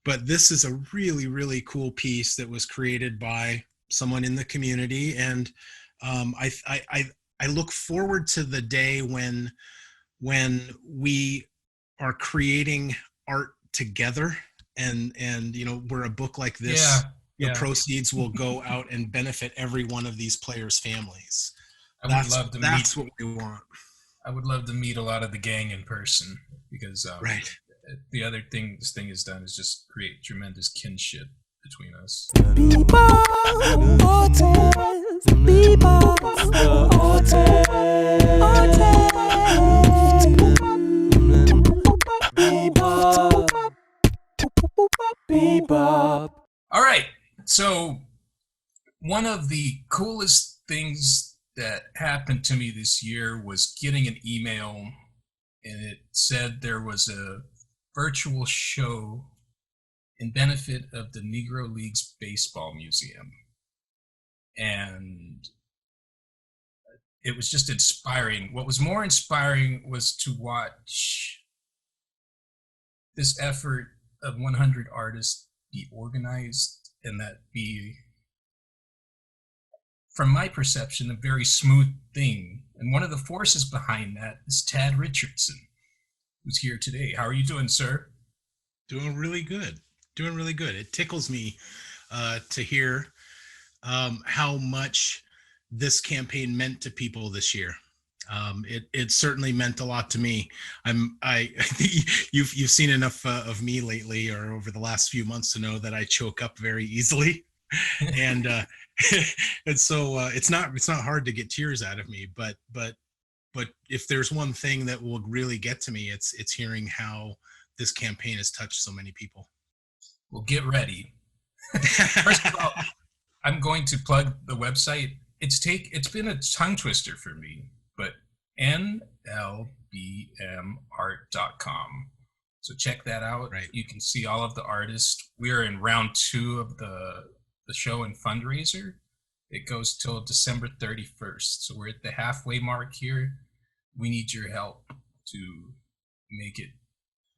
but this is a really, really cool piece that was created by someone in the community. And I look forward to the day when we are creating art together, and where a book like Yeah, this, yeah. proceeds will go out and benefit every one of these players' families. I would That's love to meet. that's what we want. I would love to meet a lot of the gang in person because Right. the other thing this thing has done is just create tremendous kinship between us. Bebop, artist, bebop, artist, bebop, bebop. All right. So one of the coolest things that happened to me this year was getting an email, and it said there was a virtual show in benefit of the Negro League's Baseball Museum. And it was just inspiring. What was more inspiring was to watch this effort of 100 artists be organized, and that be, from my perception, a very smooth thing. And one of the forces behind that is Tad Richardson, who's here today. How are you doing, sir? Doing really good. Doing really good. It tickles me to hear how much this campaign meant to people this year. It certainly meant a lot to me. I think you've seen enough of me lately or over the last few months to know that I choke up very easily, and and so it's not hard to get tears out of me. But if there's one thing that will really get to me, it's hearing how this campaign has touched so many people. Well, get ready. First of all, I'm going to plug the website. It's been a tongue twister for me, but nlbmart.com. So check that out. Right. You can see all of the artists. We are in round 2 of the show and fundraiser. It goes till December 31st. So we're at the halfway mark here. We need your help to make it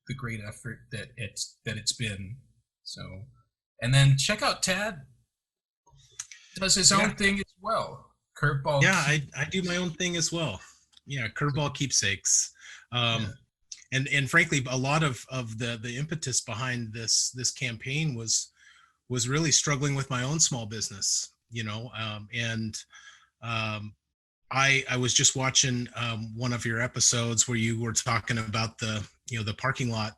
the great effort that it's been. So, and then check out Tad. Does his own thing as well. Curveball. Yeah, I do my own thing as well. Yeah, curveball keepsakes. Yeah. And frankly, a lot of the impetus behind this campaign was really struggling with my own small business, and I was just watching one of your episodes where you were talking about the parking lot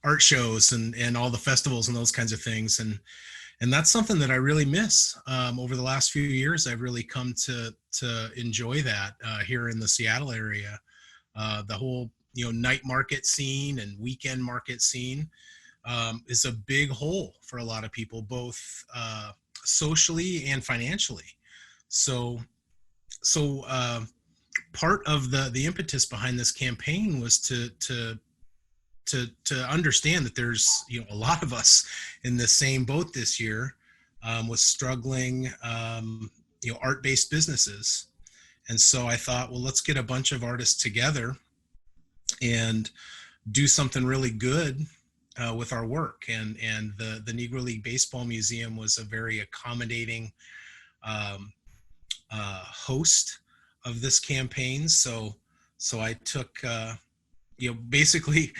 art shows and all the festivals and those kinds of things, and that's something that I really miss. Over the last few years, I've really come to enjoy that here in the Seattle area. The whole night market scene and weekend market scene is a big hole for a lot of people, both socially and financially. So part of the impetus behind this campaign was to understand that there's a lot of us in the same boat this year, with struggling art-based businesses. And so I thought, well, let's get a bunch of artists together and do something really good with our work. And the Negro League Baseball Museum was a very accommodating host of this campaign. So I took basically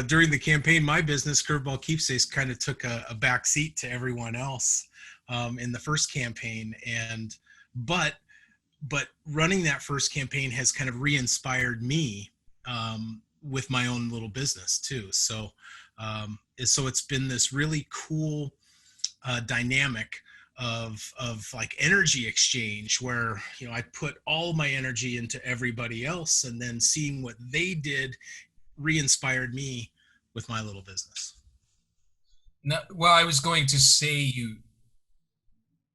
during the campaign, my business, Curveball Keepsakes, kind of took a back seat to everyone else in the first campaign. And but running that first campaign has kind of re-inspired me with my own little business too. So it's been this really cool dynamic of like energy exchange, where I put all my energy into everybody else, and then seeing what they did re-inspired me with my little business. No, well, I was going to say you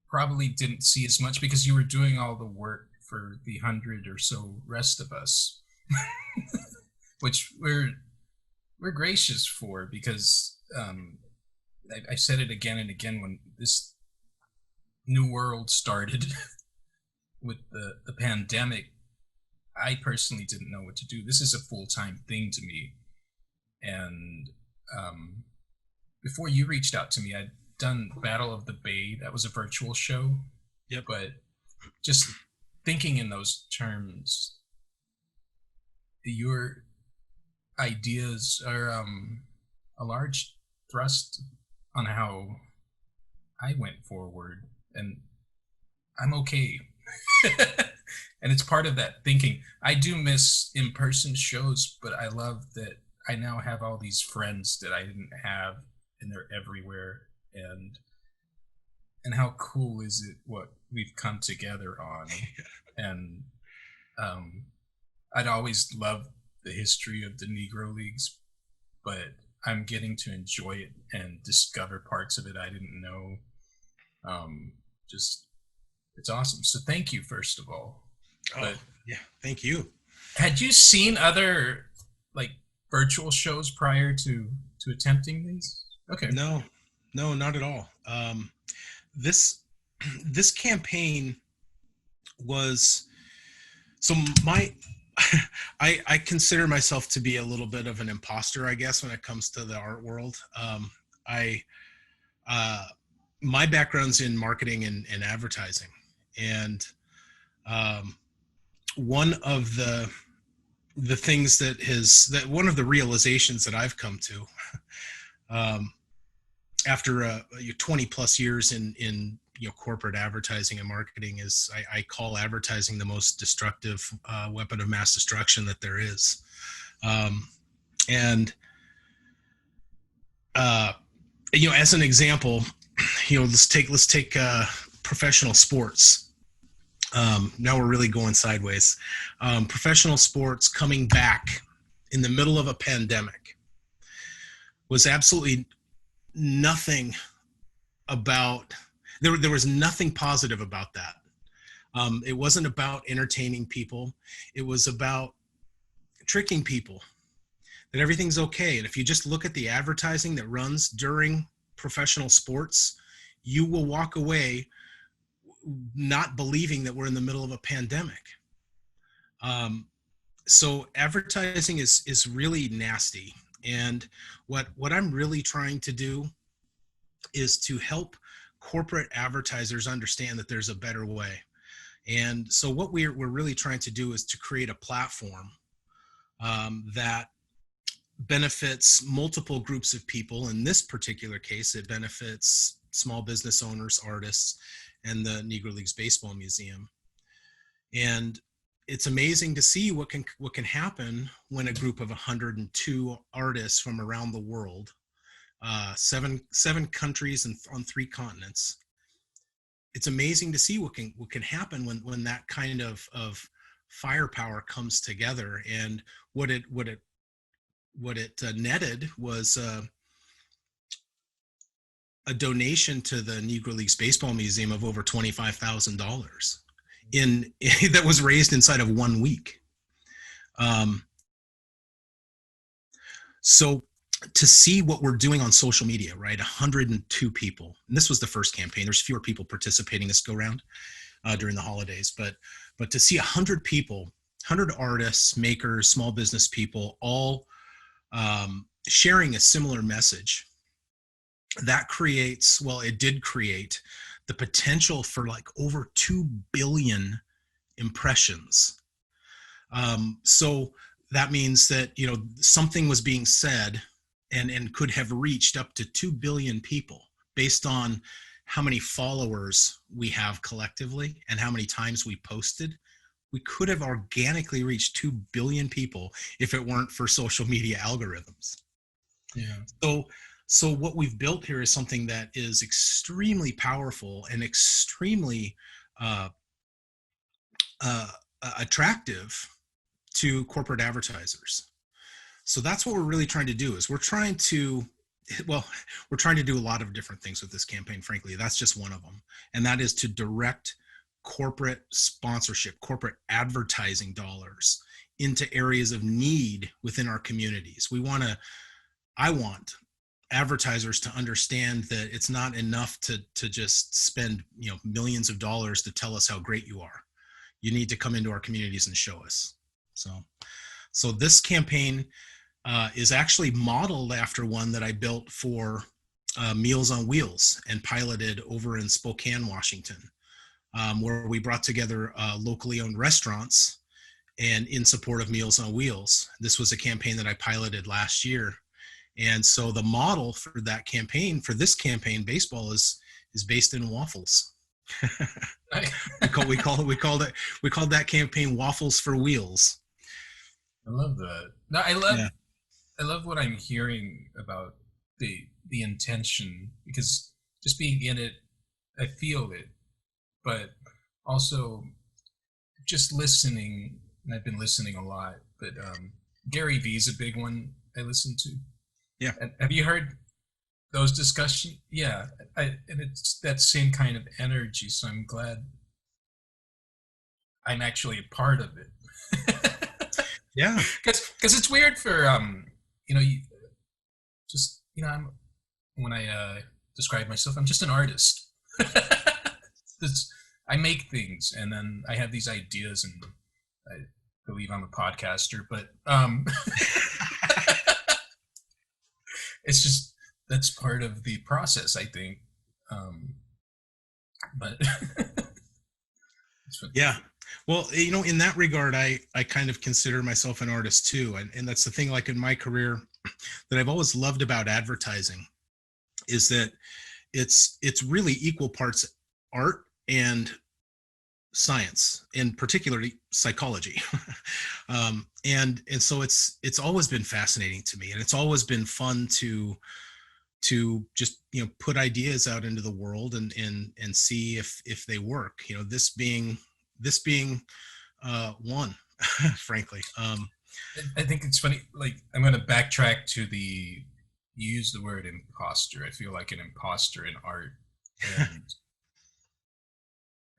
probably didn't see as much because you were doing all the work for the 100 or so rest of us, which we're gracious for, because I said it again and again when this new world started with the pandemic. I personally didn't know what to do. This is a full-time thing to me, and before you reached out to me, I'd done Battle of the Bay. That was a virtual show. Yep. But just thinking in those terms, your ideas are a large thrust on how I went forward, and I'm okay. And it's part of that thinking. I do miss in-person shows, but I love that I now have all these friends that I didn't have, and they're everywhere. And how cool is it what we've come together on? And I'd always loved the history of the Negro Leagues, but I'm getting to enjoy it and discover parts of it I didn't know. Just it's awesome. So thank you, first of all. But yeah, thank you. had you seen other like virtual shows prior to attempting these? Okay. No, not at all. This campaign was so my I consider myself to be a little bit of an imposter, I guess, when it comes to the art world. My background's in marketing and advertising, and one of the things that one of the realizations that I've come to after 20 plus years in corporate advertising and marketing is I call advertising the most destructive weapon of mass destruction that there is. And as an example, let's take professional sports. Now we're really going sideways. Professional sports coming back in the middle of a pandemic was absolutely nothing about, there was nothing positive about that. It wasn't about entertaining people. It was about tricking people that everything's okay. And if you just look at the advertising that runs during professional sports, you will walk away not believing that we're in the middle of a pandemic. So advertising is really nasty. And what I'm really trying to do is to help corporate advertisers understand that there's a better way. And so what we're really trying to do is to create a platform that benefits multiple groups of people. In this particular case, it benefits small business owners, artists, and the Negro Leagues Baseball Museum. And it's amazing to see what can happen when a group of 102 artists from around the world, seven countries and on 3 continents. It's amazing to see what can happen when that kind of firepower comes together. And what it netted was a donation to the Negro Leagues Baseball Museum of over $25,000 that was raised inside of 1 week. So to see what we're doing on social media, right? 102 people, and this was the first campaign. There's fewer people participating this go round during the holidays, but to see 100 people, 100 artists, makers, small business people, all sharing a similar message, that did create the potential for like over 2 billion impressions. So that means that, something was being said and could have reached up to 2 billion people based on how many followers we have collectively and how many times we posted. We could have organically reached 2 billion people if it weren't for social media algorithms. Yeah. So what we've built here is something that is extremely powerful and extremely attractive to corporate advertisers. So that's what we're really trying to do. Is we're trying to do a lot of different things with this campaign. Frankly, that's just one of them, and that is to direct corporate sponsorship, corporate advertising dollars into areas of need within our communities. I want advertisers to understand that it's not enough to just spend millions of dollars to tell us how great you are. You need to come into our communities and show us. So this campaign is actually modeled after one that I built for Meals on Wheels and piloted over in Spokane, Washington, where we brought together locally owned restaurants and in support of Meals on Wheels. This was a campaign that I piloted last year. And so the model for that campaign, for this campaign, baseball is based in waffles. we called that campaign Waffles for Wheels. I love that. No, I love what I'm hearing about the intention, because just being in it, I feel it, but also just listening. And I've been listening a lot, but Gary Vee's a big one I listen to. Yeah. And have you heard those discussions? Yeah. And it's that same kind of energy. So I'm glad I'm actually a part of it. Yeah. Because it's weird for, when I describe myself, I'm just an artist. I make things, and then I have these ideas, and I believe I'm a podcaster, but it's just, that's part of the process, I think. But yeah. Well, in that regard, I kind of consider myself an artist too. And that's the thing, like in my career, that I've always loved about advertising is that it's really equal parts art and science, and particularly psychology. And so it's always been fascinating to me, and it's always been fun to just put ideas out into the world and see if they work. This being one, frankly. I think it's funny. Like, I'm going to backtrack to you use the word imposter. I feel like an imposter in art, and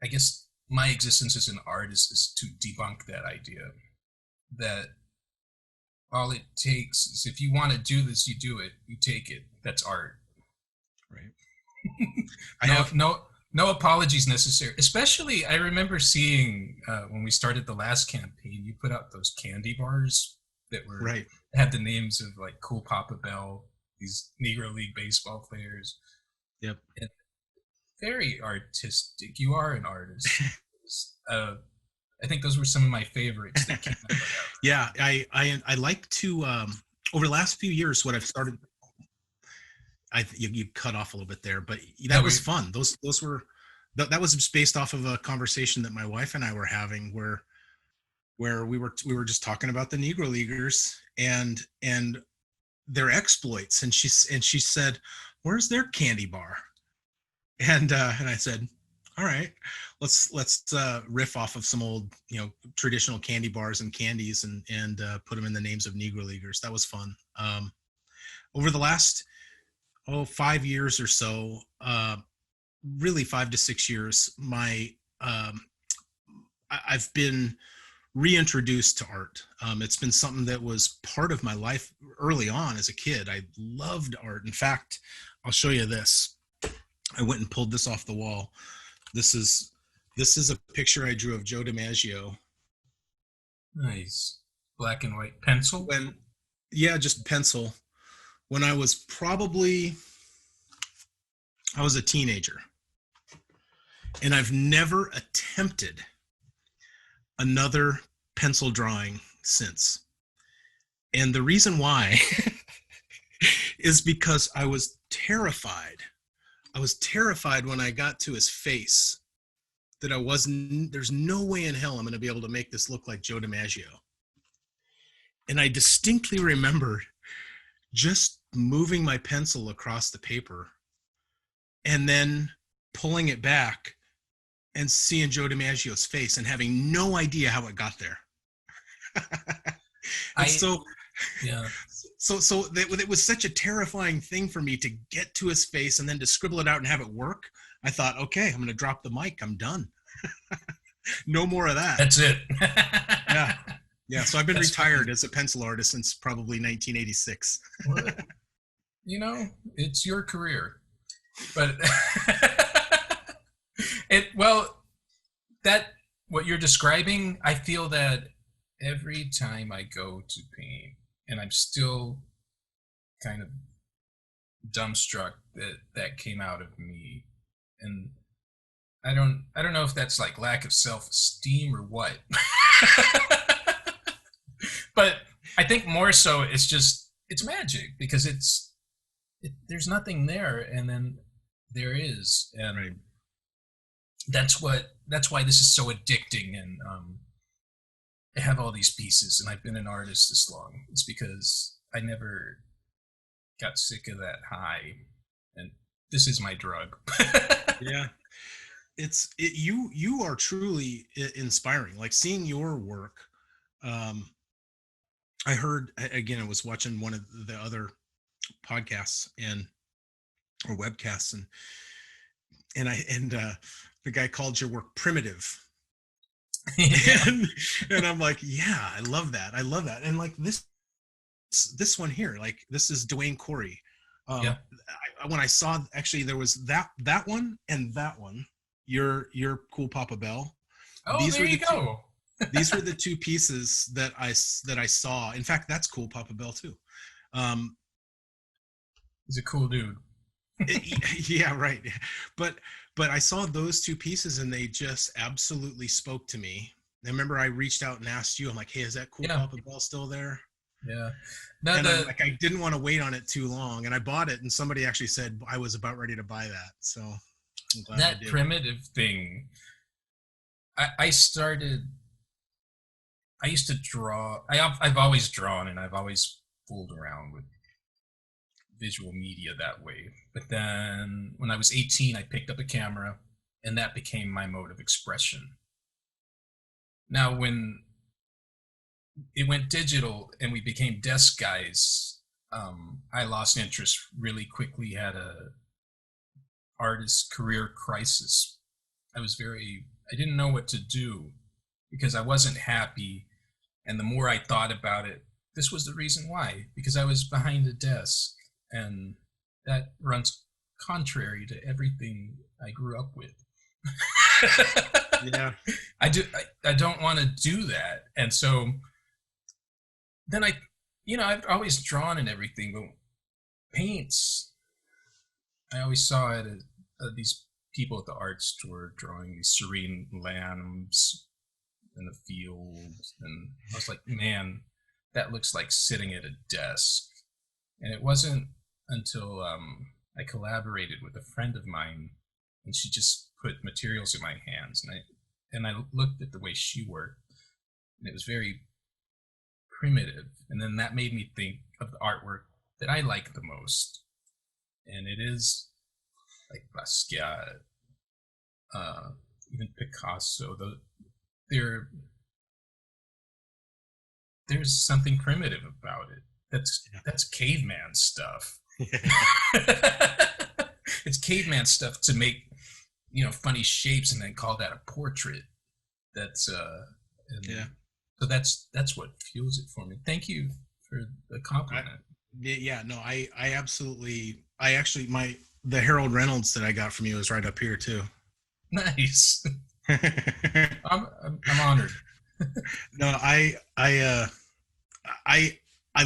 I guess my existence as an artist is to debunk that idea, that all it takes is, if you want to do this, you do it, you take it. That's art. Right. No apologies necessary. Especially, I remember seeing when we started the last campaign, you put out those candy bars that had the names of like Cool Papa Bell, these Negro League baseball players. Yep. And very artistic. You are an artist. I think those were some of my favorites that came out. Yeah, I like to over the last few years, what I've started. You cut off a little bit there, but that was fun. Those were that was based off of a conversation that my wife and I were having, where we were just talking about the Negro Leaguers and their exploits, and she said, "Where's their candy bar?" And I said, "All right, let's riff off of some old traditional candy bars and candies and put them in the names of Negro Leaguers." That was fun. Over the last 5 years or so, really 5 to 6 years, I've been reintroduced to art. It's been something that was part of my life early on as a kid. I loved art. In fact, I'll show you this. I went and pulled this off the wall. This is a picture I drew of Joe DiMaggio. Nice. Black and white pencil? Just pencil. When I was a teenager, and I've never attempted another pencil drawing since. And the reason why is because I was terrified. I was terrified when I got to his face that there's no way in hell I'm going to be able to make this look like Joe DiMaggio. And I distinctly remember just moving my pencil across the paper and then pulling it back and seeing Joe DiMaggio's face and having no idea how it got there. So it was such a terrifying thing for me to get to his face and then to scribble it out and have it work. I thought, okay, I'm going to drop the mic. I'm done. No more of that. That's it. Yeah. So I've been retired as a pencil artist since probably 1986. Well, it's your career, but what you're describing, I feel that every time I go to paint, and I'm still kind of dumbstruck that came out of me. And I don't know if that's like lack of self-esteem or what. But I think more so it's magic, because there's nothing there, and then there is. And Right. that's why this is so addicting. And I have all these pieces, and I've been an artist this long. It's because I never got sick of that high, and this is my drug. Yeah. You are truly inspiring. Like seeing your work. Um, I heard again. I was watching one of the other podcasts or webcasts, and the guy called your work primitive. Yeah. And I'm like, yeah, I love that. I love that. And like this one here, like this is Dwayne Corey. Yeah. When I saw, actually there was that one and that one, your Cool Papa Bell. Oh, These there were you the two, go. these were the two pieces that I saw. In fact, that's Cool Papa Bell too. Um, He's a cool dude. yeah, right. But I saw those two pieces and they just absolutely spoke to me. I remember I reached out and asked you, I'm like, hey, is that Cool Yeah. Papa Bell still there? Yeah. No, And I'm like, I didn't want to wait on it too long, and I bought it, and somebody actually said I was about ready to buy that, so I'm glad I that did. primitive thing. I used to draw. I've always drawn, and I've always fooled around with visual media that way. But then when I was 18, I picked up a camera, and that became my mode of expression. Now, when it went digital and we became desk guys, I lost interest really quickly, had a artist career crisis. I didn't know what to do because I wasn't happy. And the more I thought about it, this was the reason why, because I was behind a desk, and that runs contrary to everything I grew up with. Yeah. I don't want to do that. And so then I've always drawn and everything, but paints, I always saw it as these people at the art store drawing these serene lambs in the fields. And I was like, man, that looks like sitting at a desk. And it wasn't until I collaborated with a friend of mine, and she just put materials in my hands, and I looked at the way she worked, and it was very primitive. And then that made me think of the artwork that I like the most, and it is like Basquiat, even Picasso. There's something primitive about it. That's caveman stuff. It's caveman stuff to make funny shapes and then call that a portrait. That's Yeah. So that's what fuels it for me. Thank you for the compliment. Yeah, no, I absolutely, the Harold Reynolds that I got from you is right up here too. Nice. I'm honored. No, I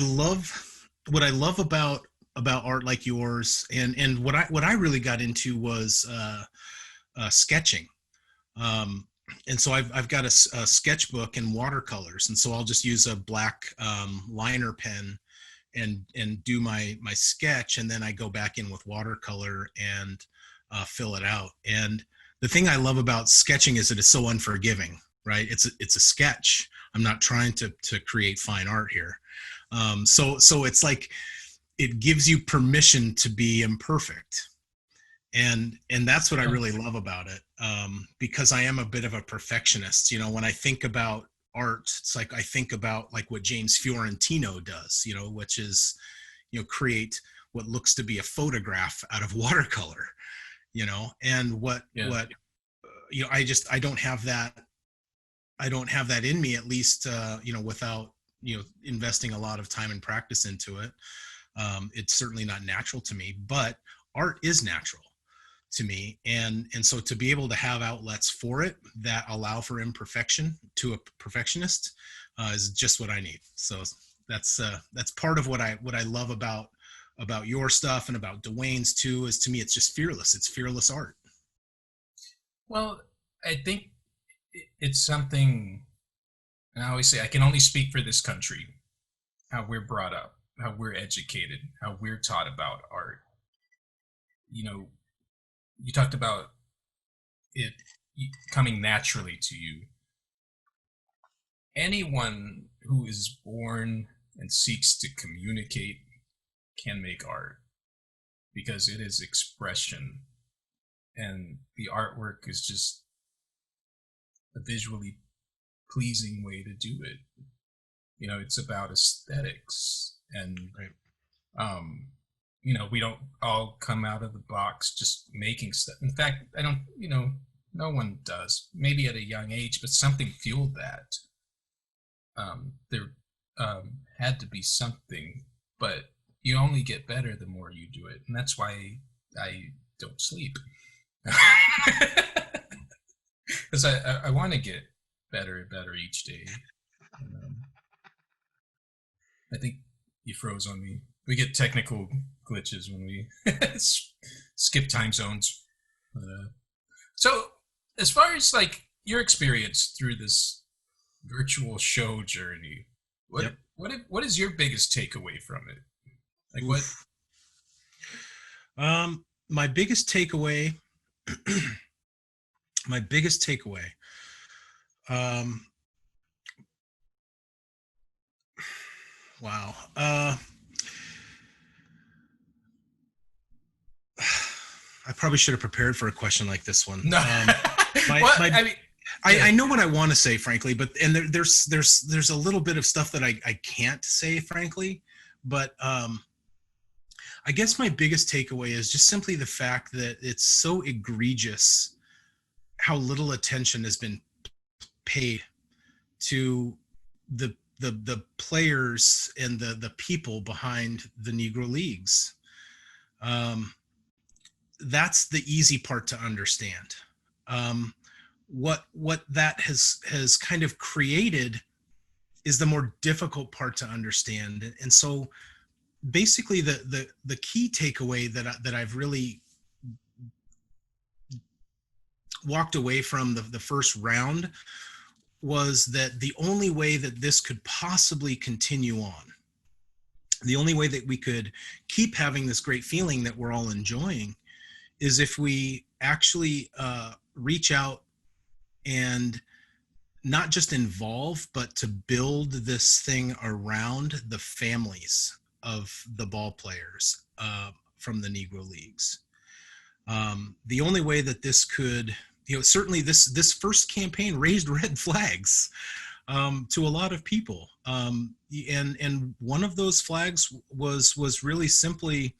love what I love about art like yours, and what I really got into was sketching. And so I've got a sketchbook and watercolors, and so I'll just use a black liner pen and do my sketch, and then I go back in with watercolor and fill it out. And the thing I love about sketching is that it's so unforgiving, right? It's a sketch. I'm not trying to create fine art here. So it's like it gives you permission to be imperfect, and that's what I really love about it, because I am a bit of a perfectionist. When I think about art, it's like I think about like what James Fiorentino does, which is create what looks to be a photograph out of watercolor, and what I don't have that in me, at least without investing a lot of time and practice into it. It's certainly not natural to me, but art is natural to me, and so to be able to have outlets for it that allow for imperfection to a perfectionist is just what I need. So that's part of what I love about about your stuff and about Dwayne's too, is to me, it's just fearless. It's fearless art. Well, I think it's something, and I always say I can only speak for this country, how we're brought up, how we're educated, how we're taught about art. You know, you talked about it coming naturally to you. Anyone who is born and seeks to communicate can make art, because it is expression, and the artwork is just a visually pleasing way to do it. You know, it's about aesthetics, and Right. you know, we don't all come out of the box just making stuff. In fact, I don't, you know, no one does. Maybe at a young age, but something fueled that. There had to be something, but you only get better the more you do it, and that's why I don't sleep. Because I want to get better and better each day. And, I think you froze on me. We get technical glitches when we skip time zones. So, as far as like your experience through this virtual show journey, Yep. what is your biggest takeaway from it? Like what? My biggest takeaway. My biggest takeaway. Wow. I probably should have prepared for a question like this one. No. I mean, I know what I want to say, frankly, but there's a little bit of stuff that I can't say, frankly, but I guess my biggest takeaway is just simply the fact that it's so egregious how little attention has been paid to the players and the people behind the Negro Leagues. That's the easy part to understand. What that has kind of created is the more difficult part to understand. And so basically the key takeaway that I've really walked away from the first round was that the only way that this could possibly continue on, the only way that we could keep having this great feeling that we're all enjoying, is if we actually reach out and not just involve, but to build this thing around the families of the ball players from the Negro Leagues. The only way that this could, certainly this first campaign raised red flags to a lot of people, and one of those flags was really simply,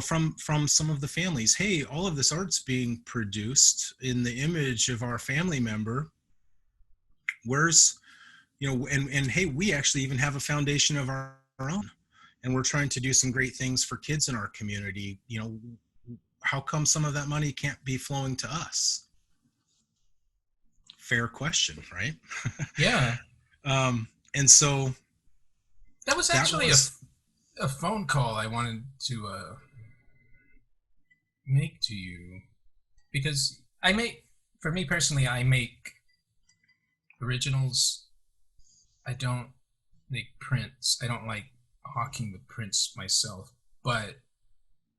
from some of the families. Hey, all of this art's being produced in the image of our family member. Where's, and hey, we actually even have a foundation of our own, and we're trying to do some great things for kids in our community. How come some of that money can't be flowing to us? Fair question, right? Yeah. And so that was actually a phone call I wanted to make to you, because for me personally, I make originals. I don't make prints. I don't like hawking the prints myself, but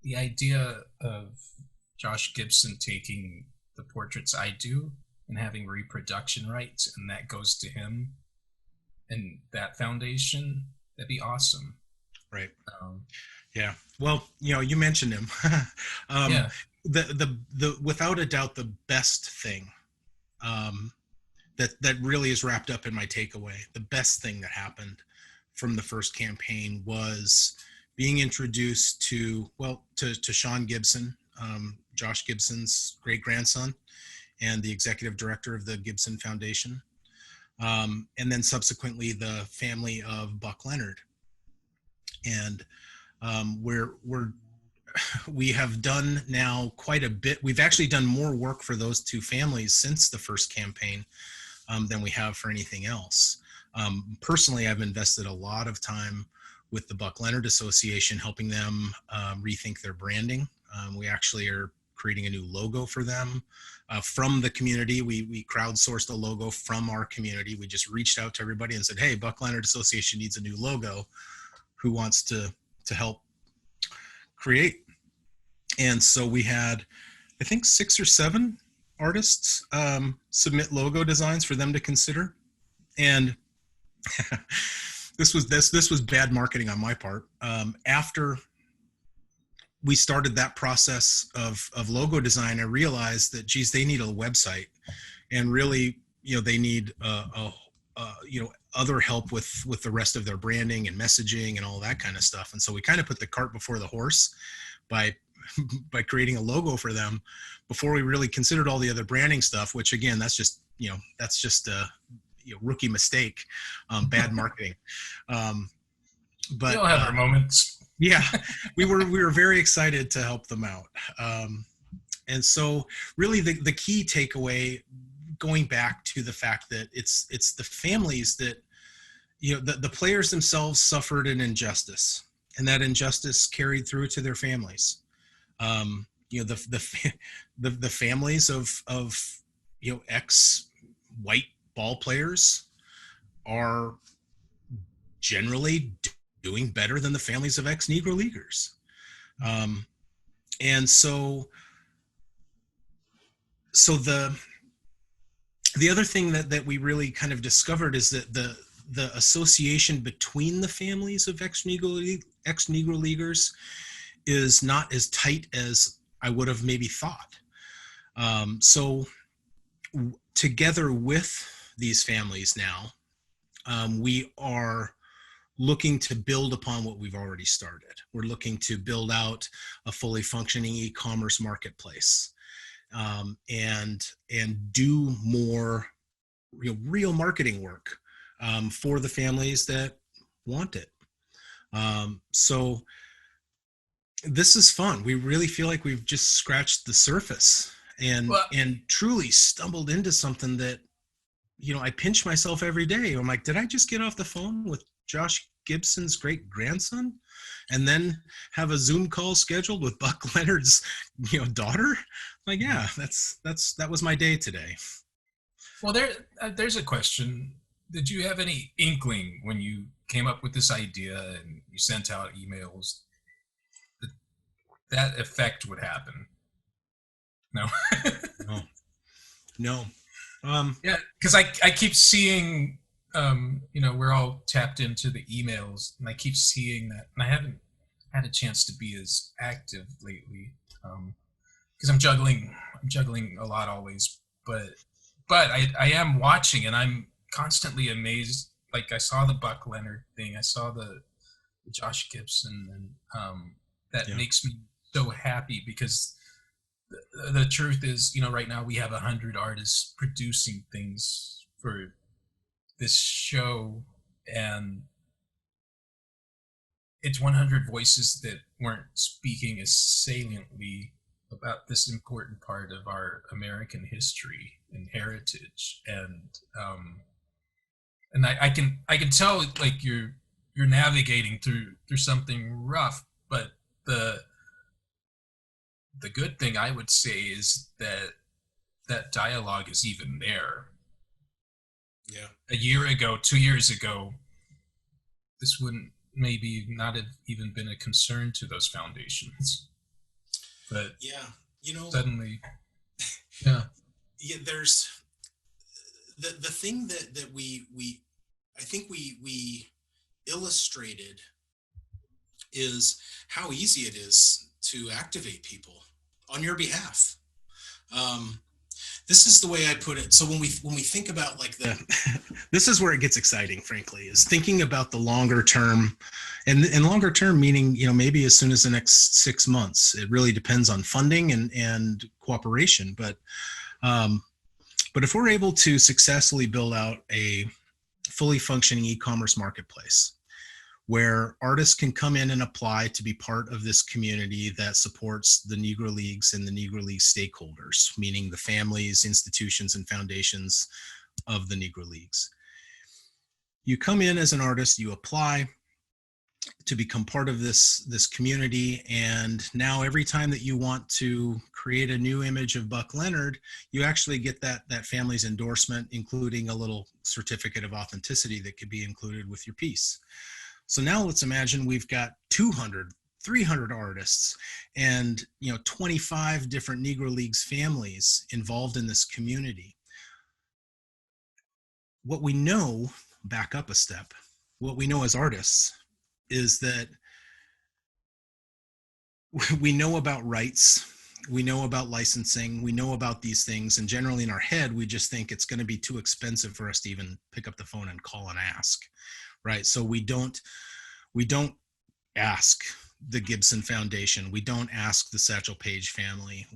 the idea of Josh Gibson taking the portraits I do and having reproduction rights, and that goes to him and that foundation, that'd be awesome. Right. Yeah. Well, you mentioned him. Yeah. The without a doubt the best thing that really is wrapped up in my takeaway, the best thing that happened from the first campaign was being introduced to Sean Gibson, Josh Gibson's great grandson, and the executive director of the Gibson Foundation, and then subsequently the family of Buck Leonard. And we have done now quite a bit. We've actually done more work for those two families since the first campaign than we have for anything else. Personally, I've invested a lot of time with the Buck Leonard Association, helping them rethink their branding. We actually are creating a new logo for them from the community. We crowdsourced a logo from our community. We just reached out to everybody and said, hey, Buck Leonard Association needs a new logo. Who wants to help create? And so we had, I think, 6 or 7 artists submit logo designs for them to consider. And this was bad marketing on my part. After we started that process of logo design, I realized that, geez, they need a website, and really, they need other help with the rest of their branding and messaging and all that kind of stuff. And so we kind of put the cart before the horse by creating a logo for them before we really considered all the other branding stuff, which again, that's just a rookie mistake, bad marketing. But we all have our moments. Yeah, we were very excited to help them out. And so really the key takeaway, going back to the fact that it's the families that, the players themselves suffered an injustice, and that injustice carried through to their families. The families of ex-white ball players are generally doing better than the families of ex-Negro leaguers. And so the other thing that we really kind of discovered is that the association between the families of ex-Negro leaguers is not as tight as I would have maybe thought. So together with these families now, we are looking to build upon what we've already started. We're looking to build out a fully functioning e-commerce marketplace, and do more real marketing work for the families that want it. So this is fun. We really feel like we've just scratched the surface and truly stumbled into something that, I pinch myself every day. I'm like, did I just get off the phone with Josh Gibson's great grandson and then have a Zoom call scheduled with Buck Leonard's, daughter? Like, yeah, that was my day today. Well, there's a question. Did you have any inkling when you came up with this idea and you sent out emails that effect would happen? No. No. Yeah, because I keep seeing, we're all tapped into the emails, and I keep seeing that, and I haven't had a chance to be as active lately, because I'm juggling a lot always, but I am watching, and I'm constantly amazed. Like, I saw the Buck Leonard thing, I saw the Josh Gibson, and that makes me so happy, because the truth is, right now we have 100 artists producing things for this show, and it's 100 voices that weren't speaking as saliently about this important part of our American history and heritage. And I can tell, like, you're navigating through something rough, but the good thing I would say is that dialogue is even there. Yeah. A year ago, 2 years ago, this wouldn't maybe not have even been a concern to those foundations. But suddenly, there's the thing that we I think we illustrated is how easy it is to activate people on your behalf. This is the way I put it. So when we think about like this is where it gets exciting, frankly, is thinking about the longer term, and longer term meaning, maybe as soon as the next 6 months. It really depends on funding and cooperation. But if we're able to successfully build out a fully functioning e-commerce marketplace where artists can come in and apply to be part of this community that supports the Negro Leagues and the Negro League stakeholders, meaning the families, institutions, and foundations of the Negro Leagues. You come in as an artist, you apply, to become part of this community. And now every time that you want to create a new image of Buck Leonard, you actually get that family's endorsement, including a little certificate of authenticity that could be included with your piece. So now let's imagine we've got 200, 300 artists and 25 different Negro Leagues families involved in this community. What we know, back up a step, what we know as artists is that we know about rights, we know about licensing, we know about these things, and generally in our head we just think it's going to be too expensive for us to even pick up the phone and call and ask, right? So we don't ask the Gibson Foundation, we don't ask the Satchel Paige family,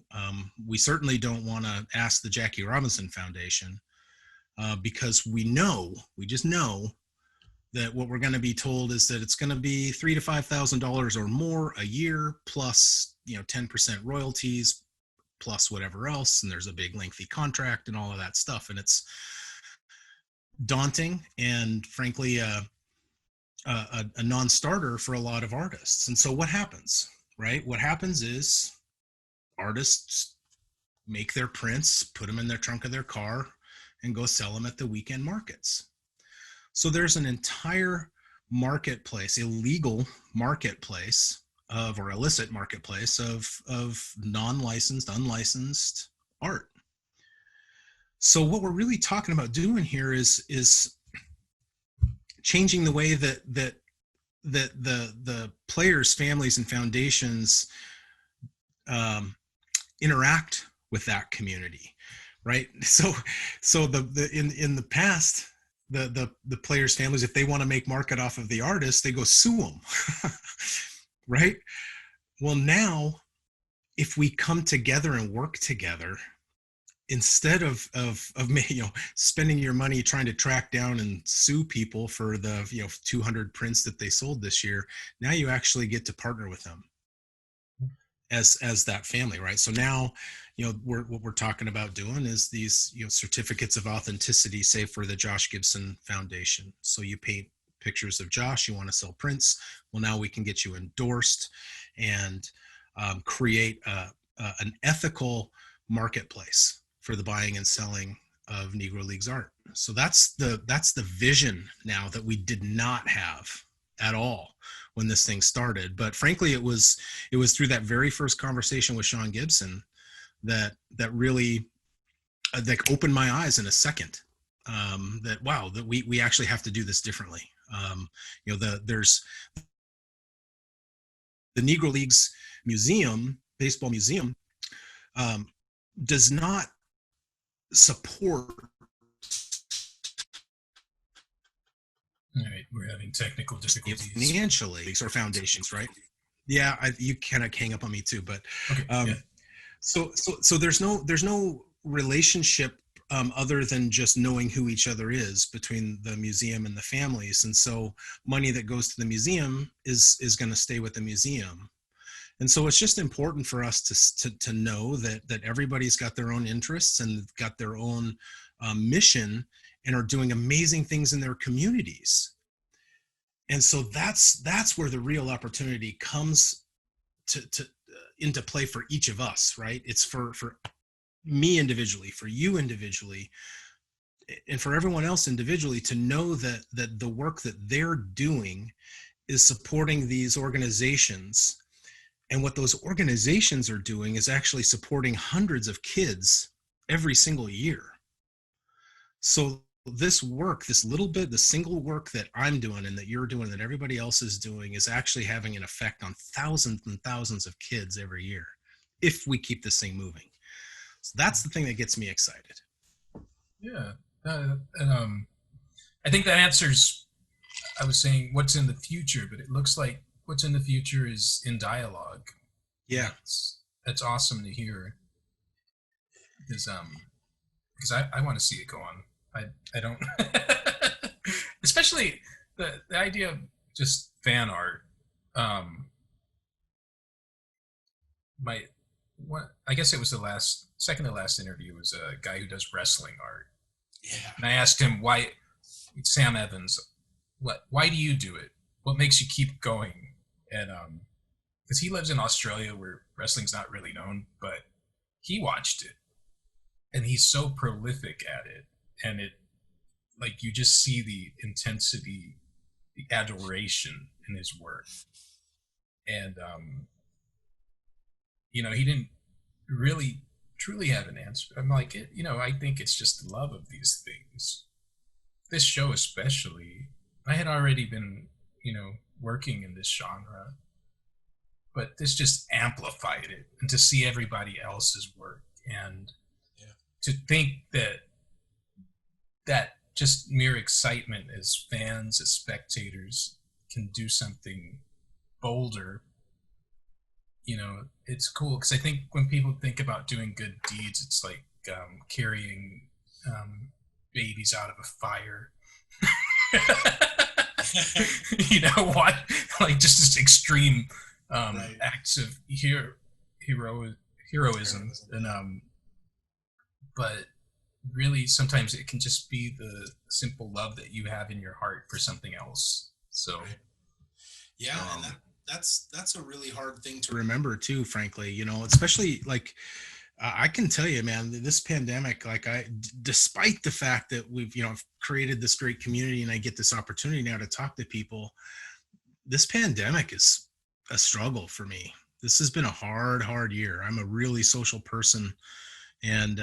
we certainly don't want to ask the Jackie Robinson Foundation, because we just know that what we're going to be told is that it's going to be $3,000 to $5,000 or more a year, plus 10% royalties, plus whatever else, and there's a big lengthy contract and all of that stuff, and it's daunting and frankly a non-starter for a lot of artists. And so what happens, right? What happens is artists make their prints, put them in their trunk of their car, and go sell them at the weekend markets. So there's an entire marketplace, illegal marketplace or illicit marketplace of non-licensed, unlicensed art. So what we're really talking about doing here is changing the way that the players, families, and foundations interact with that community, right? So in the past, the players' families, if they want to make market off of the artist, they go sue them, right? Well, now, if we come together and work together, instead of spending your money trying to track down and sue people for the 200 prints that they sold this year, now you actually get to partner with them as that family, right? So now, what we're talking about doing is these certificates of authenticity, say for the Josh Gibson Foundation. So you paint pictures of Josh, you want to sell prints, well, now we can get you endorsed and create an ethical marketplace for the buying and selling of Negro Leagues art. So that's the vision now that we did not have at all when this thing started. But frankly, it was through that very first conversation with Sean Gibson that really like opened my eyes in a second, that wow, that we actually have to do this differently. There's the Negro Leagues Museum, baseball museum, does not support. All right, we're having technical difficulties. Financially, or foundations, right? Yeah, you kind of hang up on me too, but okay, yeah. So there's no relationship other than just knowing who each other is between the museum and the families, and so money that goes to the museum is going to stay with the museum. And so it's just important for us to know that everybody's got their own interests and got their own mission and are doing amazing things in their communities. And so that's where the real opportunity comes into play for each of us, right? It's for me individually, for you individually, and for everyone else individually to know that the work that they're doing is supporting these organizations. And what those organizations are doing is actually supporting hundreds of kids every single year. So this work, this little bit, the single work that I'm doing and that you're doing, that everybody else is doing, is actually having an effect on thousands and thousands of kids every year if we keep this thing moving. So that's the thing that gets me excited. Yeah. I think that answers, I was saying what's in the future, but it looks like what's in the future is in dialogue. Yeah. That's awesome to hear. Because I want to see it go on. I don't, especially the idea of just fan art. I guess it was second to last interview was a guy who does wrestling art. Yeah. And I asked him why, Sam Evans, why do you do it? what makes you keep going. And because he lives in Australia where wrestling's not really known, but he watched it, and he's so prolific at it, and it, like, you just see the intensity, the adoration in his work. And he didn't really truly have an answer. I'm like, I think it's just the love of these things. This show especially, I had already been, working in this genre, but this just amplified it. And to see everybody else's work, and to think that just mere excitement as fans, as spectators, can do something bolder. It's cool, because I think when people think about doing good deeds, it's like carrying babies out of a fire. What? Like, just this extreme acts of heroism. And but really, sometimes it can just be the simple love that you have in your heart for something else. So and that's a really hard thing to remember too, frankly, especially like I can tell you, man, this pandemic, like despite the fact that we've, created this great community and I get this opportunity now to talk to people, this pandemic is a struggle for me. This has been a hard year. I'm a really social person, and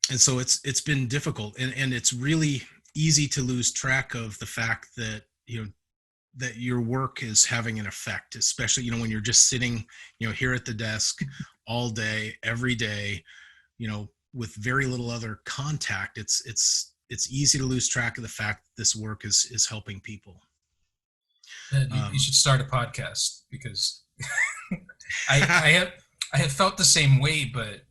so it's been difficult, and it's really easy to lose track of the fact that, that your work is having an effect, especially, when you're just sitting, here at the desk all day, every day, with very little other contact. It's easy to lose track of the fact that this work is helping people. You should start a podcast, because I have felt the same way, but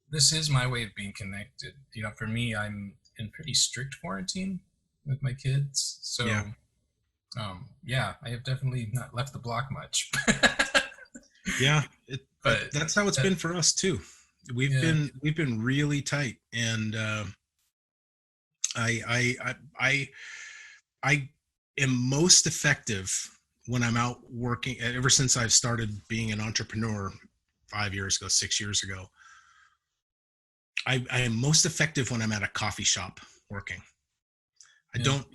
this is my way of being connected. For me, I'm in pretty strict quarantine with my kids, so I have definitely not left the block much. But that's how it's been for us too. We've been really tight, and I am most effective when I'm out working. Ever since I've started being an entrepreneur 5 years ago, 6 years ago, I am most effective when I'm at a coffee shop working.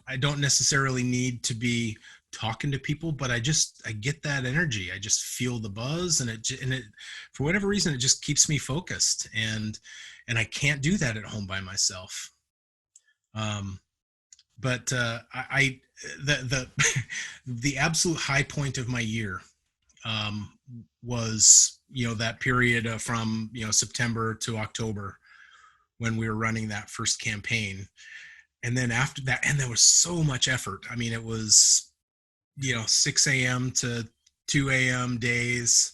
I don't necessarily need to be talking to people, but I get that energy. I just feel the buzz, and it for whatever reason, it just keeps me focused, and I can't do that at home by myself. But the absolute high point of my year was, that period from, September to October, when we were running that first campaign. And then after that, and there was so much effort. I mean, it was, 6 a.m. to 2 a.m. days.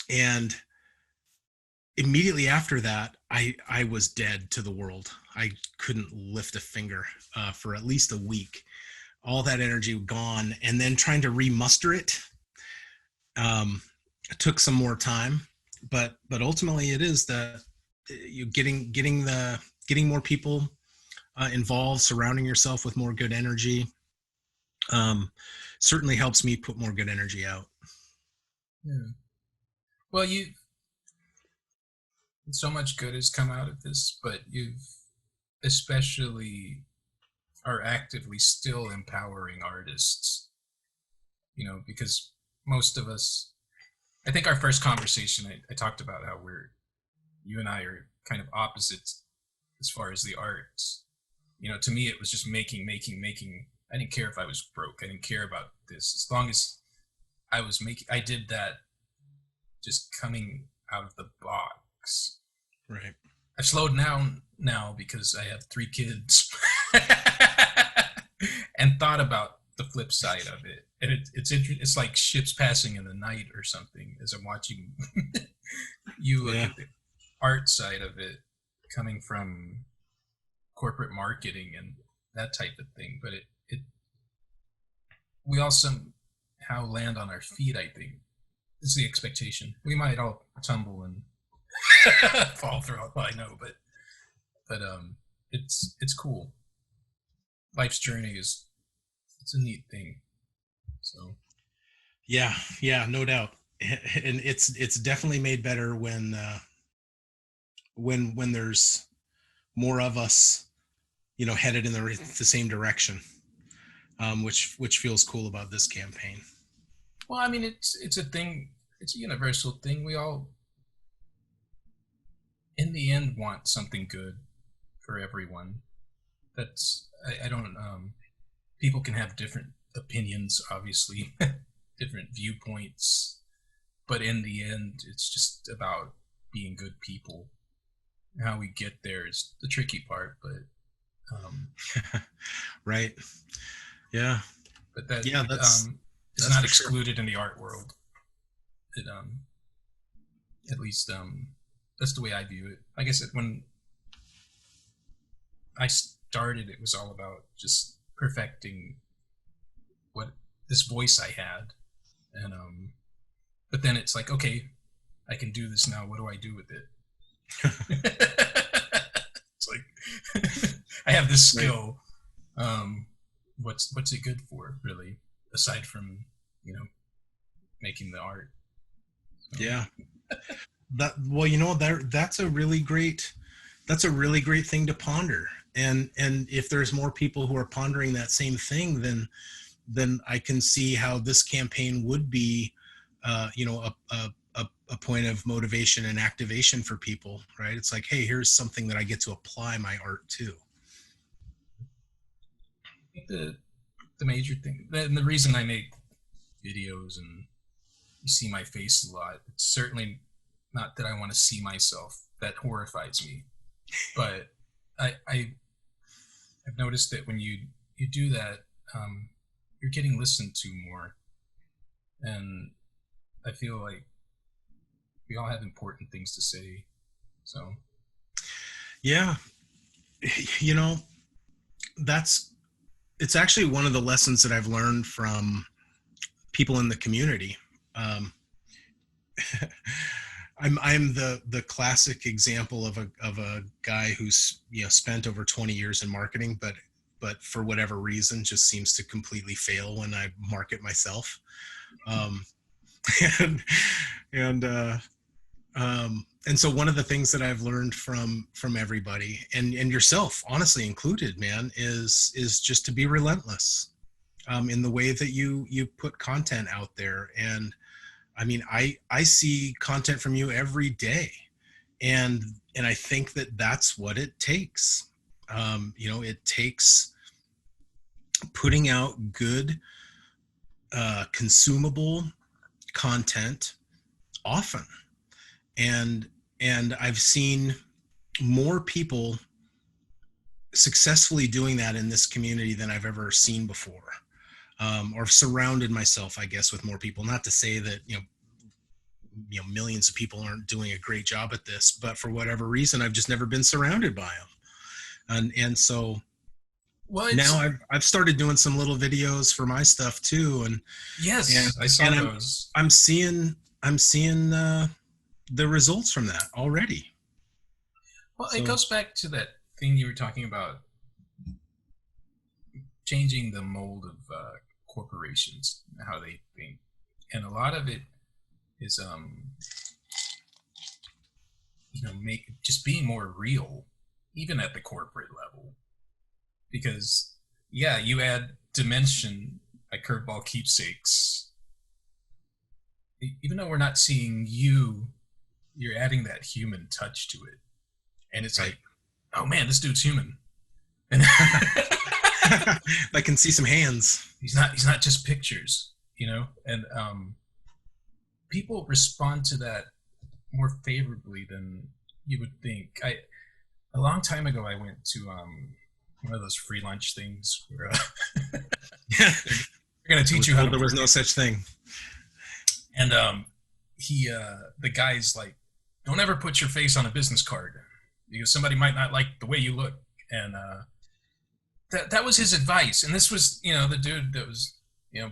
And immediately after that, I was dead to the world. I couldn't lift a finger for at least a week. All that energy gone. And then trying to remuster it took some more time. But ultimately, it is you getting more people involved, surrounding yourself with more good energy, certainly helps me put more good energy out. Yeah. Well, so much good has come out of this, but you've especially are actively still empowering artists, because most of us, I think our first conversation, I talked about how you and I are kind of opposites as far as the arts. To me, it was just making. I didn't care if I was broke. I didn't care about this. As long as I was making, I did that just coming out of the box. Right. I've slowed down now because I have 3 kids and thought about the flip side of it. And it's like ships passing in the night or something, as I'm watching you look at the art side of it, coming from corporate marketing and that type of thing. But we all somehow land on our feet, I think. Is the expectation. We might all tumble and fall through. Well, I know, but it's cool. life's journey it's a neat thing. So Yeah, no doubt. And it's definitely made better when there's more of us, headed in the same direction, which feels cool about this campaign. well, I mean, it's a thing. It's a universal thing. We all, in the end, want something good for everyone. That's I don't. People can have different opinions, obviously, different viewpoints, but in the end, it's just about being good people. How we get there is the tricky part, but Right. Yeah. but that Yeah, is that's not for sure. excluded in the art world. It at least that's the way I view it. Like I said, when I started, it was all about just perfecting what this voice I had, and but then it's like, okay, I can do this now. What do I do with it? It's like I have this Right. skill. What's it good for, really? Aside from making the art. So, Yeah. That's a really great thing to ponder. And if there's more people who are pondering that same thing, then I can see how this campaign would be, a point of motivation and activation for people, right? It's like, hey, here's something that I get to apply my art to. I think the major thing, and the reason I make videos and you see my face a lot, it's certainly not that I want to see myself. That horrifies me. But I've noticed that when you do that, you're getting listened to more, and I feel like we all have important things to say. So Yeah. You know, it's actually one of the lessons that I've learned from people in the community. Um, I'm the classic example of a guy who's spent over 20 years in marketing, but for whatever reason just seems to completely fail when I market myself. Um, and and and so one of the things that I've learned from everybody, and yourself honestly included, man, is just to be relentless in the way that you put content out there. And I mean, I see content from you every day, and I think that that's what it takes. It takes putting out good, consumable content often, and I've seen more people successfully doing that in this community than I've ever seen before. Or surrounded myself, I guess, with more people. Not to say that millions of people aren't doing a great job at this, but for whatever reason, I've just never been surrounded by them, and so well, now I've started doing some little videos for my stuff too, and yes, I saw those. I'm seeing the results from that already. Well, it goes back to that thing you were talking about, changing the mold of corporations, how they think, and a lot of it is just being more real, even at the corporate level. Because you add dimension like curveball keepsakes. Even though we're not seeing you, you're adding that human touch to it, and it's Right. like, oh man, this dude's human. And I can see some hands. he's not just pictures, and people respond to that more favorably than you would think. A long time ago I went to one of those free lunch things where they're going to teach you how to there was no such thing. and the guy's like, don't ever put your face on a business card because somebody might not like the way you look. And that was his advice. And this was, the dude that was,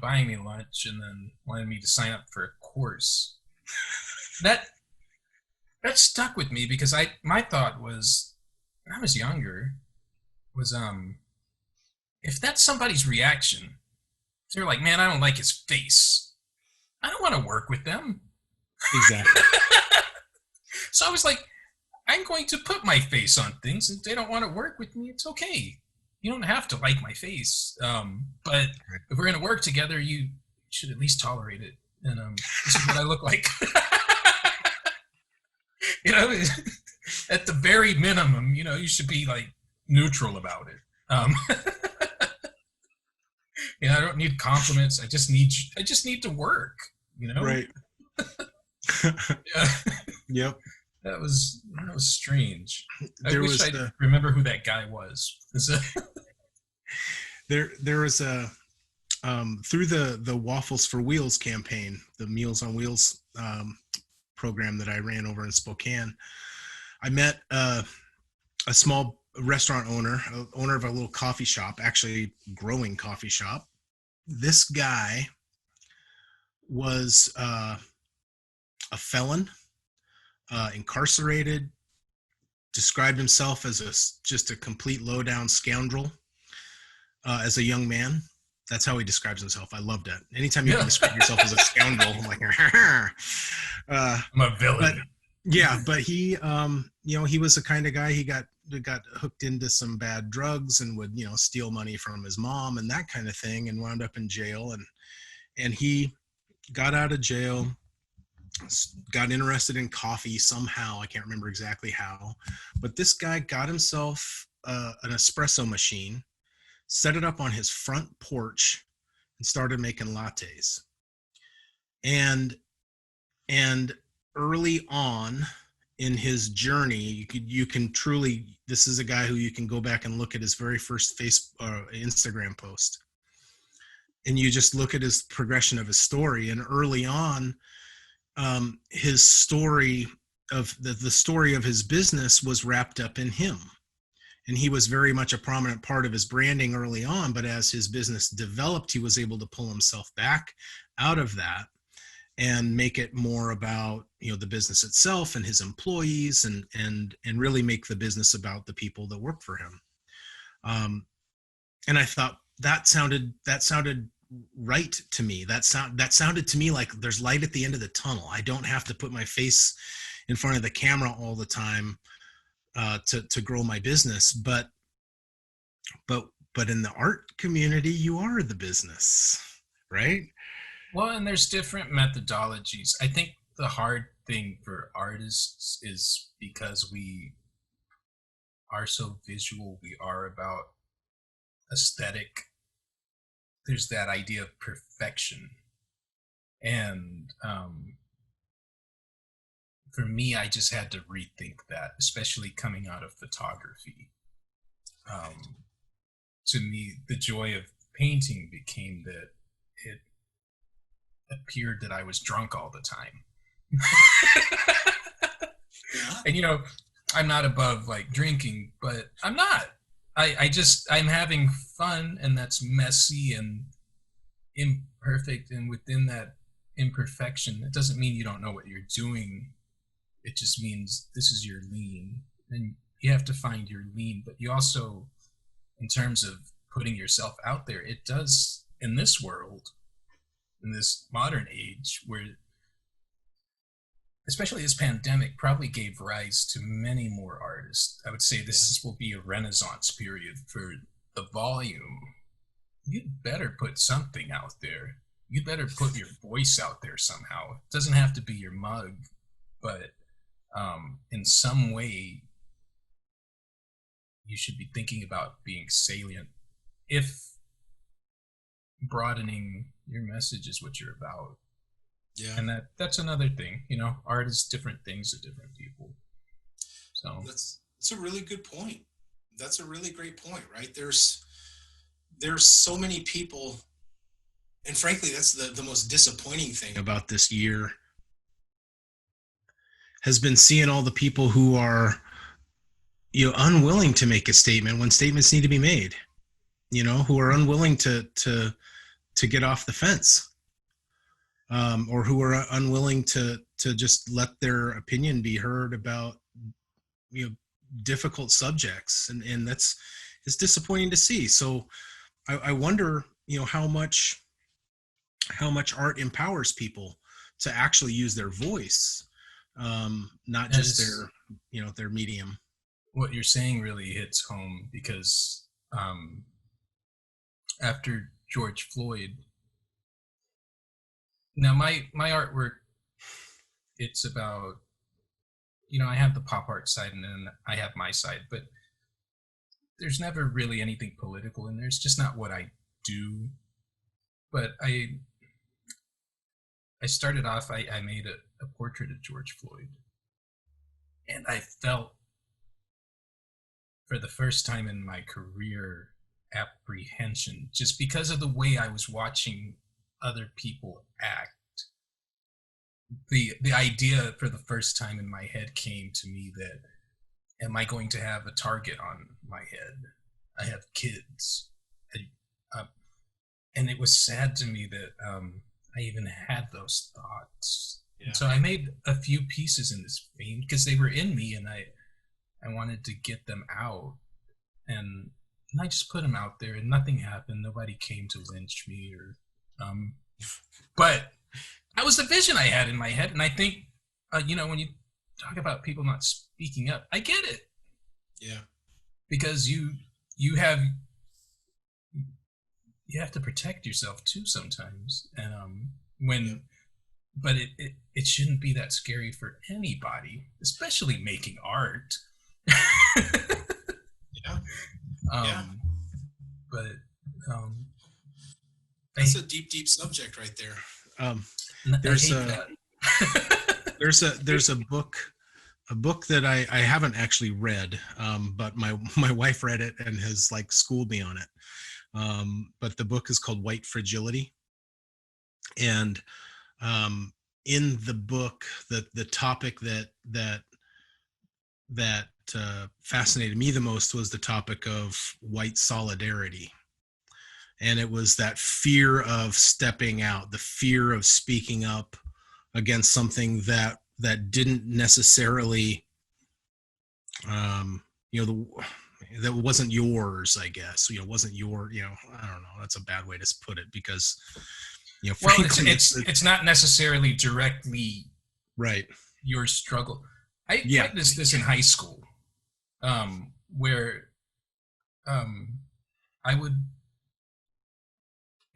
buying me lunch and then wanted me to sign up for a course. That stuck with me because my thought was, when I was younger, was if that's somebody's reaction, they're like, man, I don't like his face. I don't want to work with them. Exactly. So I was like, I'm going to put my face on things. If they don't want to work with me, it's okay. You don't have to like my face. But if we're going to work together, you should at least tolerate it. And this is what I look like. You know, at the very minimum, you know, you should be like neutral about it. You know, I don't need compliments. I just need to work, you know? Right. Yeah. Yep. That was strange. There I wish was I remember who that guy was. there was a through the Waffles for Wheels campaign, the Meals on Wheels program that I ran over in Spokane. I met a small restaurant owner of a little coffee shop, actually growing coffee shop. This guy was a felon, incarcerated, described himself as just a complete low-down scoundrel as a young man. That's how he describes himself. I loved it. Anytime you can describe yourself as a scoundrel, I'm like, I'm a villain. But he, you know, he was the kind of guy, he got hooked into some bad drugs and would, you know, steal money from his mom and that kind of thing, and wound up in jail. And he got out of jail, got interested in coffee somehow. I can't remember exactly how, but this guy got himself an espresso machine, set it up on his front porch, and started making lattes. And early on in his journey, you can truly, this is a guy who you can go back and look at his very first Instagram post, and you just look at his progression of his story. And early on, his story of the story of his business was wrapped up in him. And he was very much a prominent part of his branding early on, but as his business developed, he was able to pull himself back out of that and make it more about, you know, the business itself and his employees, and really make the business about the people that work for him. And I thought that sounded right to me. That sounded to me like there's light at the end of the tunnel. I don't have to put my face in front of the camera all the time to grow my business, but in the art community, you are the business, right? Well, and there's different methodologies. I think the hard thing for artists is because we are so visual, we are about aesthetic. There's that idea of perfection. And for me, I just had to rethink that, especially coming out of photography. To me, the joy of painting became that it appeared that I was drunk all the time. Yeah. And, you know, I'm not above like drinking, but I'm not. I'm having fun, and that's messy and imperfect. And within that imperfection, it doesn't mean you don't know what you're doing. It just means this is your lean, and you have to find your lean. But you also, in terms of putting yourself out there, it does, in this world, in this modern age, where especially this pandemic probably gave rise to many more artists. I would say this will be a renaissance period for the volume. You'd better put something out there. You'd better put your voice out there somehow. It doesn't have to be your mug, but in some way, you should be thinking about being salient if broadening your message is what you're about. Yeah. And that's another thing, you know, art is different things to different people. So That's a really good point. That's a really great point, right? There's so many people, and frankly, that's the most disappointing thing about this year, has been seeing all the people who are, you know, unwilling to make a statement when statements need to be made, you know, who are unwilling to get off the fence, or who are unwilling to just let their opinion be heard about, you know, difficult subjects. And it's disappointing to see. So I wonder, how much art empowers people to actually use their voice, not That just is their medium. what you're saying really hits home because after George Floyd, now my artwork, it's about, I have the pop art side and then I have my side, but there's never really anything political in there. It's just not what I do. But I started off, I made a portrait of George Floyd, and I felt for the first time in my career apprehension just because of the way I was watching other people act. The idea for the first time in my head came to me that, am I going to have a target on my head? I have kids. And it was sad to me that I even had those thoughts. Yeah. And so I made a few pieces in this vein because they were in me, and I wanted to get them out. And I just put them out there, and nothing happened. Nobody came to lynch me, or but that was the vision I had in my head. And I think, when you talk about people not speaking up, I get it. Yeah. Because you have to protect yourself too sometimes. And but it shouldn't be that scary for anybody, especially making art. Yeah. But that's a deep subject right there. There's there's a book that I haven't actually read, but my wife read it and has like schooled me on it. But the book is called White Fragility, and in the book, the topic that fascinated me the most was the topic of white solidarity. And it was that fear of stepping out, the fear of speaking up against something that didn't necessarily, that wasn't yours, I guess. Wasn't your, I don't know. That's a bad way to put it because, frankly, it's not necessarily directly right your struggle. I witnessed this in high school, where I would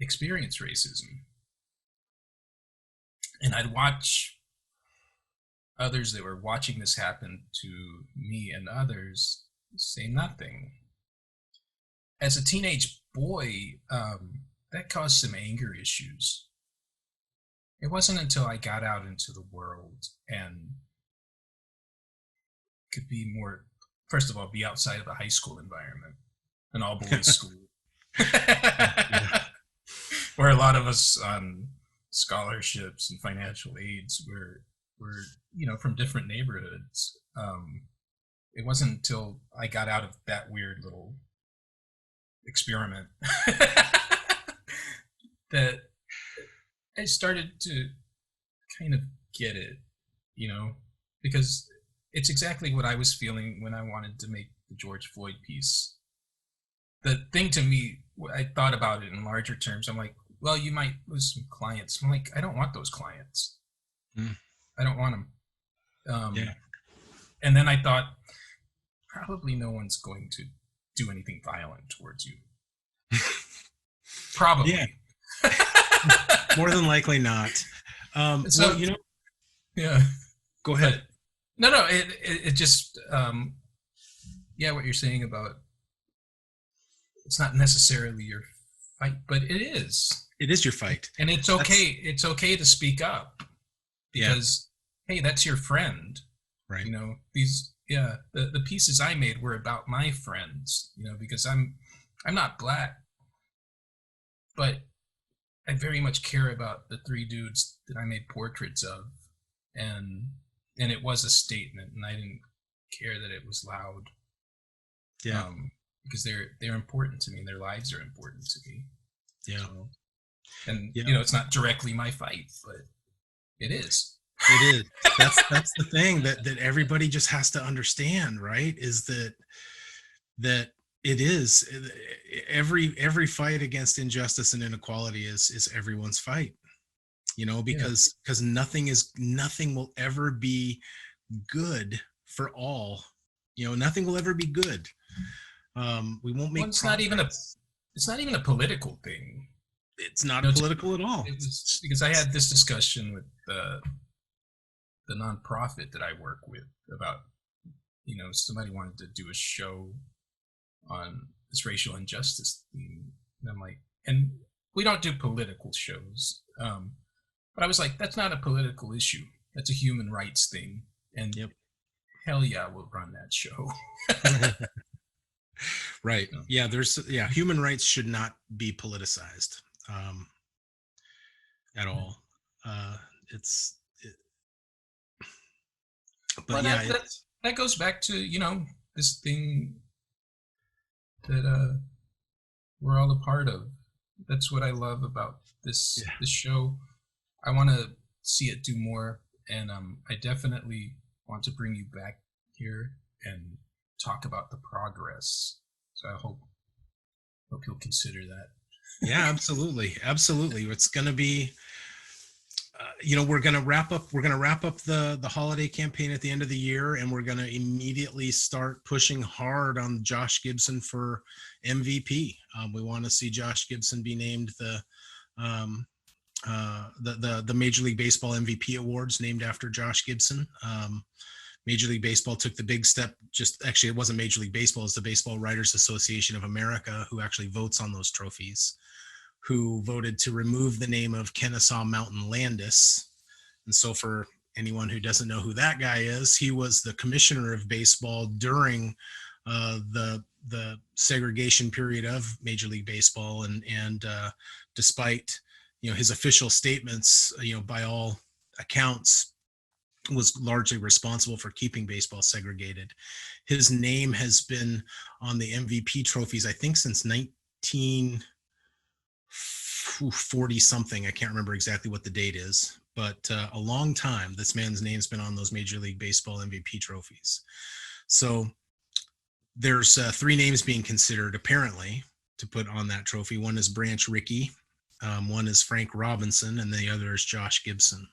experience racism, and I'd watch others that were watching this happen to me and others say nothing. As a teenage boy, that caused some anger issues. It wasn't until I got out into the world and could be more, first of all, be outside of a high school environment, an all boys school, where a lot of us on scholarships and financial aids were from different neighborhoods. It wasn't until I got out of that weird little experiment that I started to kind of get it, because it's exactly what I was feeling when I wanted to make the George Floyd piece. The thing to me, I thought about it in larger terms. I'm like, well, you might lose some clients. I'm like, I don't want those clients. I don't want them. And then I thought, probably no one's going to do anything violent towards you. Probably. Yeah. More than likely not. So, yeah. Go ahead. But, no, it just, what you're saying about it's not necessarily your fight, but it is. It is your fight. And it's okay. It's okay to speak up because, hey, that's your friend. Right. The pieces I made were about my friends, because I'm not Black, but I very much care about the three dudes that I made portraits of, and it was a statement, and I didn't care that it was loud. Yeah. Because they're important to me, and their lives are important to me. Yeah. So, and it's not directly my fight, but it is. It is. That's the thing that everybody just has to understand, right? Is that It is. Every fight against injustice and inequality is everyone's fight. Yeah. Because nothing will ever be good for all. Nothing will ever be good. We won't Well, make progress. it's not even a political thing. It's not You know, political at all. it was because I had this discussion with the nonprofit that I work with about, somebody wanted to do a show on this racial injustice theme, and I'm like, and we don't do political shows, but I was like, that's not a political issue. That's a human rights thing, and Yep. hell yeah, we'll run that show. Right. You know? Yeah, human rights should not be politicized at Yeah. all. Uh, it's, it, but Well, yeah, that goes back to this thing that we're all a part of. That's what I love about yeah, this show. I want to see it do more, and I definitely want to bring you back here and talk about the progress. So I hope you'll consider that. yeah, absolutely. Absolutely. It's going to be, we're going to wrap up the holiday campaign at the end of the year, and we're going to immediately start pushing hard on Josh Gibson for MVP. We want to see Josh Gibson be named um, the Major League Baseball MVP awards named after Josh Gibson. Major League Baseball took the big step. Just actually, it wasn't Major League Baseball; it's the Baseball Writers Association of America who actually votes on those trophies, who voted to remove the name of Kennesaw Mountain Landis. And so, for anyone who doesn't know who that guy is, he was the commissioner of baseball during the segregation period of Major League Baseball, and despite his official statements, by all accounts, was largely responsible for keeping baseball segregated. His name has been on the MVP trophies, I think, since 1940 something. I can't remember exactly what the date is, but a long time. This man's name's been on those Major League Baseball MVP trophies. So there's three names being considered apparently to put on that trophy. One is Branch Rickey, one is Frank Robinson, and the other is Josh Gibson.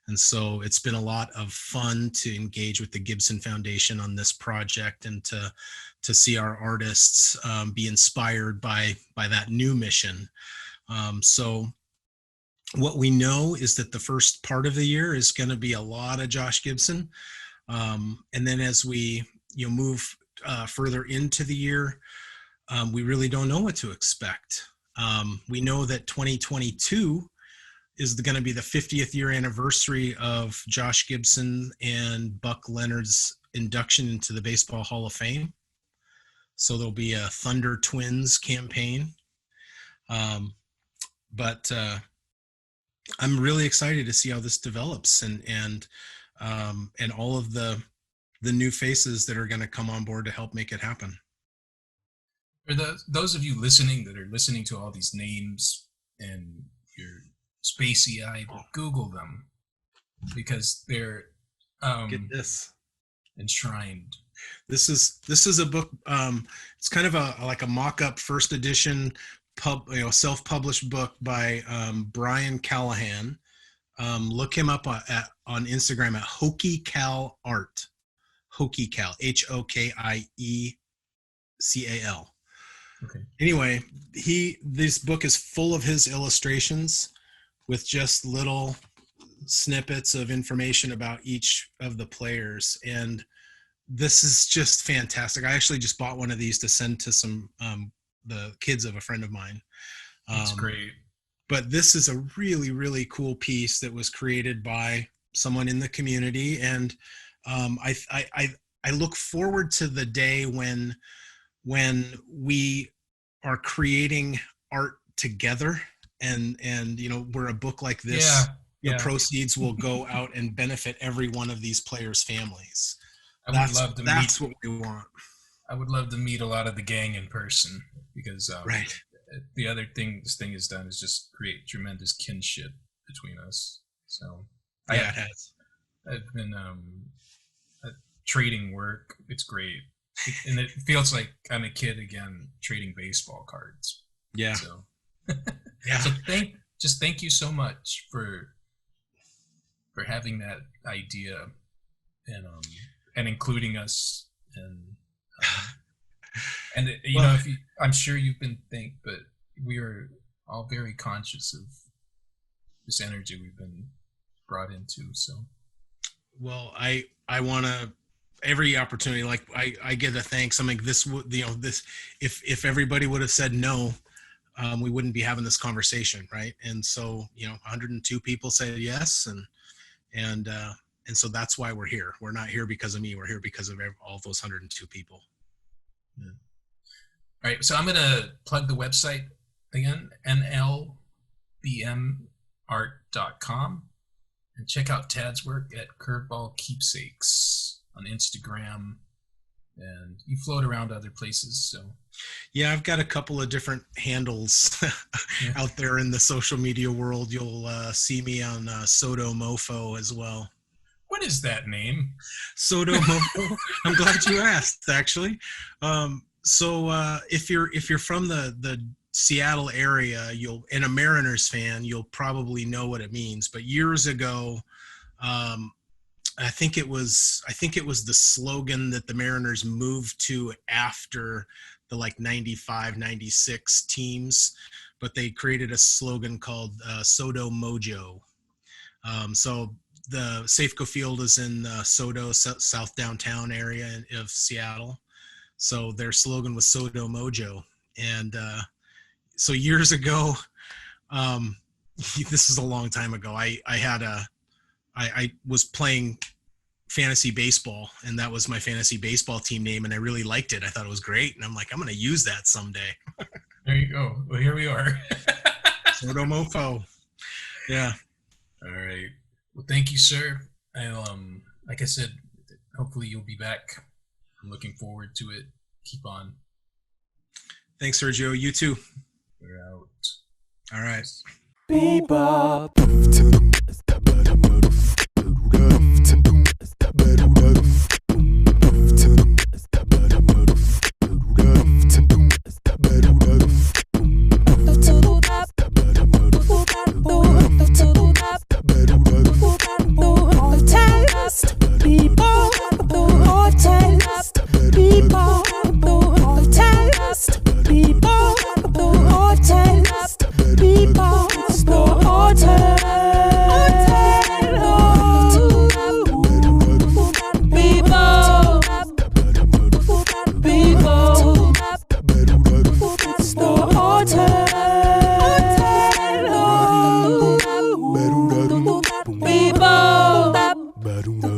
And so it's been a lot of fun to engage with the Gibson Foundation on this project, and to see our artists be inspired by that new mission. So what we know is that the first part of the year is going to be a lot of Josh Gibson, and then as we move further into the year, we really don't know what to expect. We know that 2022 is going to be the 50th year anniversary of Josh Gibson and Buck Leonard's induction into the Baseball Hall of Fame. So there'll be a Thunder Twins campaign. But I'm really excited to see how this develops, and all of the new faces that are going to come on board to help make it happen. For those of you listening that are listening to all these names and you're spacey-eyed, Google them, because they're Get this. enshrined. This is a book. It's kind of like a mock-up first edition self-published book by Brian Callahan. Look him up on Instagram at HokieCal Art. HokieCal, HokieCal. Okay. Anyway, this book is full of his illustrations with just little snippets of information about each of the players, and this is just fantastic. I actually just bought one of these to send to some the kids of a friend of mine. That's great. But this is a really, really cool piece that was created by someone in the community, and I look forward to the day when we are creating art together, and where a book like this, the proceeds will go out and benefit every one of these players' families. That's what we want. I would love to meet a lot of the gang in person, because right. The other thing this thing has done is just create tremendous kinship between us. So yeah, it has. I've been trading work. It's great. And it feels like I'm a kid again trading baseball cards. Yeah. So, Yeah. so thank you so much for having that idea and including us and Well, if I'm sure you've been but we are all very conscious of this energy we've been brought into. So, well, I want to every opportunity. Like I get a thanks. I mean, this would this if everybody would have said no, we wouldn't be having this conversation, right? And so 102 people said yes, and so that's why we're here. We're not here because of me. We're here because of all those 102 people. Yeah. All right, so I'm gonna plug the website again, nlbmart.com, and check out Tad's work at curveballkeepsakes on Instagram, and you float around other places. So yeah, I've got a couple of different handles out there in the social media world. You'll see me on Soto Mofo as well. What is that name? Soto Mofo. I'm glad you asked, actually. So if you're from the Seattle area, and a Mariners fan, you'll probably know what it means. But years ago, I think it was the slogan that the Mariners moved to after the 95, 96 teams, but they created a slogan called Soto Mojo. So the Safeco Field is in Soto, South downtown area of Seattle. So their slogan was Soto Mojo. And so years ago, this is a long time ago, I was playing fantasy baseball, and that was my fantasy baseball team name, and I really liked it. I thought it was great, and I'm like, I'm going to use that someday. There you go. Well, here we are. Soto Mofo. Yeah. All right. Well, thank you, sir. And like I said, hopefully you'll be back. I'm looking forward to it. Keep on. Thanks, Sergio. You too. We're out. All right. Bebop. Bebop.